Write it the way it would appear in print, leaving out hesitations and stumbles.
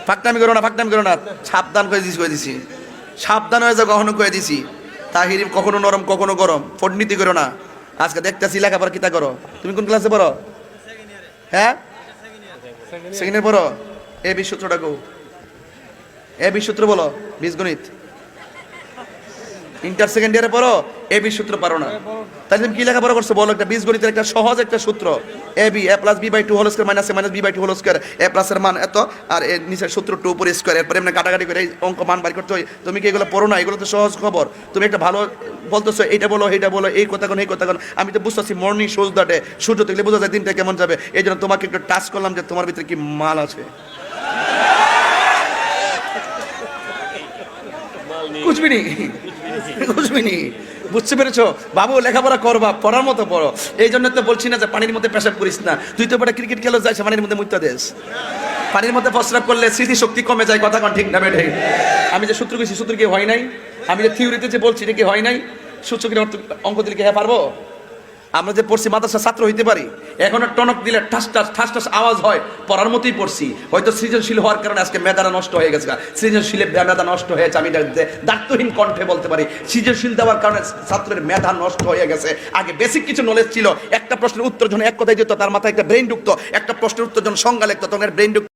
ফাঁকনামি করো না, সাবধান করে দিছি সাবধান হয়ে যাও, কখনো করে দিছি। তাহিরি কখনো নরম কখনো গরম, ফটনীতি করো না। আজকে দেখতেছি লেখাপড়া কিতা করো, তুমি কোন ক্লাসে পড়ো? হ্যাঁ, সেকেন্ড ইয়ার পড়ো। এ বি সূত্রটা কো, এ বি সূত্র বলো, বীজগণিত। ইন্টার সেকেন্ড ইয়ারে পড়ো, এ বি সূত্র পারো না, তাহলে তুমি কি লেখাপড়া করছো বলো? একটা বীজগণিতের একটা সহজ একটা সূত্র, A B A plus B by two whole square minus A minus B by two whole square, A প্লাসের মান এত আর এর নিচের সূত্র টু উপরে স্কয়ার, এরপরে এমনি কাটাকাটি করে এই অঙ্ক মান বাই করতে হয়। তুমি কি এগুলো পড়ো না? এগুলো তো সহজ খবর। তুমি একটা ভালো বলতেছো, এইটা বলো এইটা বলো, এই কথা কোন এই কথা কোন। আমি তো বুঝতেছি মর্নিং সূর্য দাটে, সূর্য দেখলে বোঝা যায় দিনটা কেমন যাবে। এই জন্য তোমাকে একটু টাচ করলাম যে তোমার ভিতরে কি মাল আছে। বুঝবিনি, বুঝতে পেরেছো বাবু? লেখাপড়া করবা, পড়ার মতো পড়ো। এই জন্য তো বলছি না যে পানির মধ্যে পেশাব করিস না। তুই তো বড় ক্রিকেট খেলো যাইছে পানির মধ্যে মুইতা দেশ। পানির মধ্যে প্রস্রাব করলে স্মৃতি শক্তি কমে যায়, কথা কোন ঠিক না বেঠে? আমি যে সূত্র কইছি সূত্র কি হয় নাই? আমি যে থিওরিতে যে বলছি এটা কি হয় নাই? সূত্র কি অঙ্ক দিলে কি হ্যাঁ পারবো? আমরা যে পড়ছি মাদ্রাসা ছাত্র হইতে পারি, এখন টনক দিলে ঠাস ঠাস আওয়াজ হয়, পড়ার মতোই পড়ছি। হয়তো সৃজনশীল হওয়ার কারণে আজকে মেধাটা নষ্ট হয়ে গেছে, সৃজনশীলের মেধা নষ্ট হয়েছে। আমি দায়িত্বহীন কণ্ঠে বলতে পারি, সৃজনশীল দেওয়ার কারণে ছাত্রের মেধা নষ্ট হয়ে গেছে। আগে বেসিক কিছু নলেজ ছিল, একটা প্রশ্নের উত্তর যখন এক কথায় দিত তার মাথায় একটা ব্রেন ঢুকতো, একটা প্রশ্নের উত্তর যখন সংজ্ঞা লিখতো তখন ব্রেন ঢুকতো।